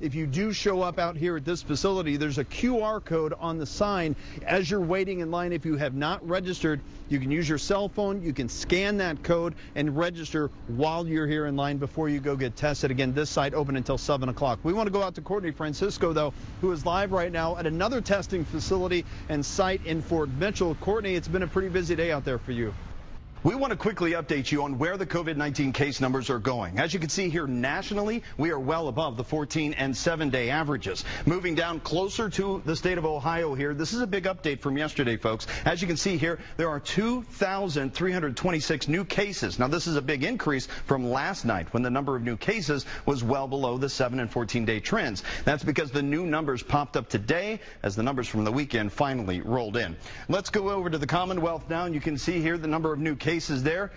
If you do show up out here at this facility, there's a QR code on the sign as you're waiting in line. If you have not registered, you can use your cell phone. You can scan that code and register while you're here in line before you go get tested. Again, this site open until 7 o'clock. We want to go out to Courtney Francisco, though, who is live right now at another testing facility and site in Fort Mitchell. Courtney, it's been a pretty busy day out there for you. We want to quickly update you on where the COVID-19 case numbers are going. As you can see here nationally, we are well above the 14 and 7-day averages. Moving down closer to the state of Ohio here, this is a big update from yesterday, folks. As you can see here, there are 2,326 new cases. Now, this is a big increase from last night when the number of new cases was well below the 7 and 14-day trends. That's because the new numbers popped up today as the numbers from the weekend finally rolled in. Let's go over to the Commonwealth now, and you can see here the number of new cases there.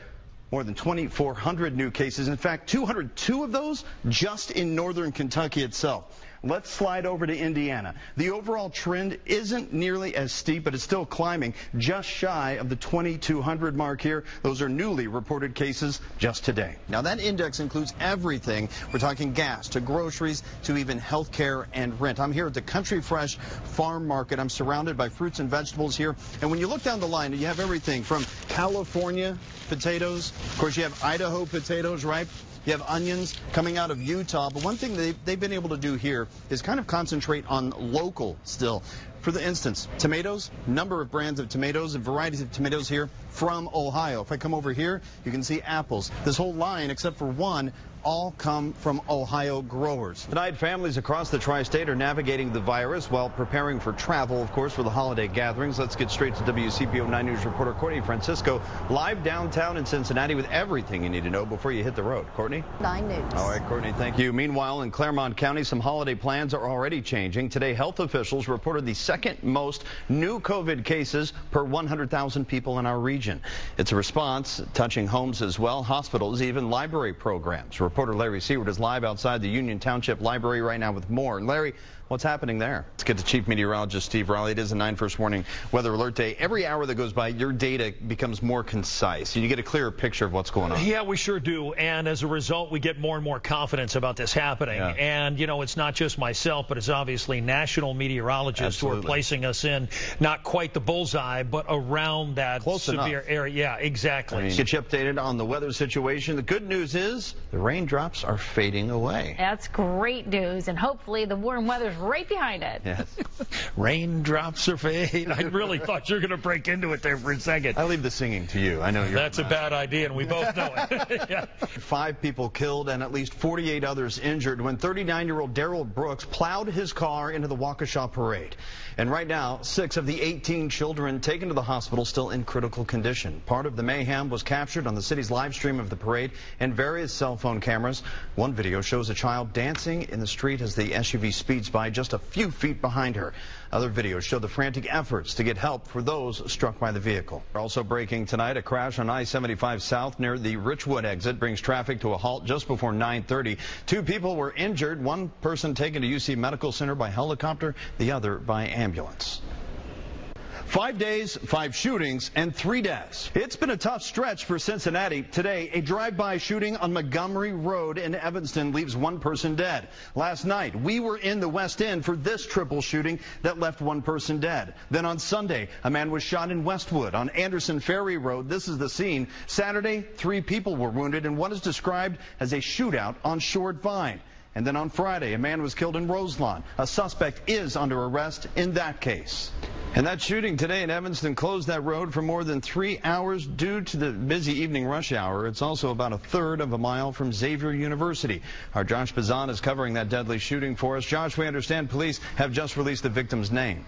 More than 2,400 new cases. In fact, 202 of those just in northern Kentucky itself. Let's slide over to Indiana. The overall trend isn't nearly as steep, but it's still climbing just shy of the 2,200 mark here. Those are newly reported cases just today. Now, that index includes everything. We're talking gas to groceries to even health care and rent. I'm here at the Country Fresh Farm Market. I'm surrounded by fruits and vegetables here. And when you look down the line, you have everything from California potatoes. Of course, you have Idaho potatoes, right? You have onions coming out of Utah. But one thing they've been able to do here is kind of concentrate on local still. For the instance, tomatoes, number of brands of tomatoes and varieties of tomatoes here from Ohio. If I come over here, you can see apples. This whole line, except for one, all come from Ohio growers. Tonight, families across the tri-state are navigating the virus while preparing for travel, of course, for the holiday gatherings. Let's get straight to WCPO 9 News reporter Courtney Francisco, live downtown in Cincinnati with everything you need to know before you hit the road. Courtney? 9 News. All right, Courtney, thank you. Meanwhile, in Claremont County, some holiday plans are already changing. Today, health officials reported the second most new COVID cases per 100,000 people in our region. It's a response touching homes as well, hospitals, even library programs. Reporter Larry Seward is live outside the Union Township Library right now with more. Larry, what's happening there? Let's get to Chief Meteorologist Steve Riley. It is a 9 First Warning Weather Alert Day. Every hour that goes by, your data becomes more concise. You get a clearer picture of what's going on. Yeah, we sure do. And as a result, we get more and more confidence about this happening. Yeah. And, you know, it's not just myself, but it's obviously national meteorologists who are placing us in not quite the bullseye, but around that close severe enough area. Yeah, exactly. Get you updated on the weather situation. The good news is the raindrops are fading away. That's great news, and hopefully the warm weather's right behind it. Yes. Raindrops are fading. I really thought you were going to break into it there for a second. I leave the singing to you. I know you're. That's a bad idea, and we both know it. Yeah. 5 people killed and at least 48 others injured when 39-year-old Daryl Brooks plowed his car into the Waukesha parade. And right now, 6 of the 18 children taken to the hospital still in critical condition. Part of the mayhem was captured on the city's live stream of the parade and various cell phone cameras. One video shows a child dancing in the street as the SUV speeds by just a few feet behind her. Other videos show the frantic efforts to get help for those struck by the vehicle. Also breaking tonight, a crash on I-75 South near the Richwood exit brings traffic to a halt just before 9:30. 2 people were injured, one person taken to UC Medical Center by helicopter, the other by ambulance. 5 days, 5 shootings, and 3 deaths. It's been a tough stretch for Cincinnati. Today, a drive-by shooting on Montgomery Road in Evanston leaves 1 person dead. Last night, we were in the West End for this triple shooting that left 1 person dead. Then on Sunday, a man was shot in Westwood on Anderson Ferry Road. This is the scene. Saturday, 3 people were wounded in what is described as a shootout on Short Vine. And then on Friday, a man was killed in Roselawn. A suspect is under arrest in that case. And that shooting today in Evanston closed that road for more than 3 hours due to the busy evening rush hour. It's also about a third of a mile from Xavier University. Our Josh Bazan is covering that deadly shooting for us. Josh, we understand police have just released the victim's name.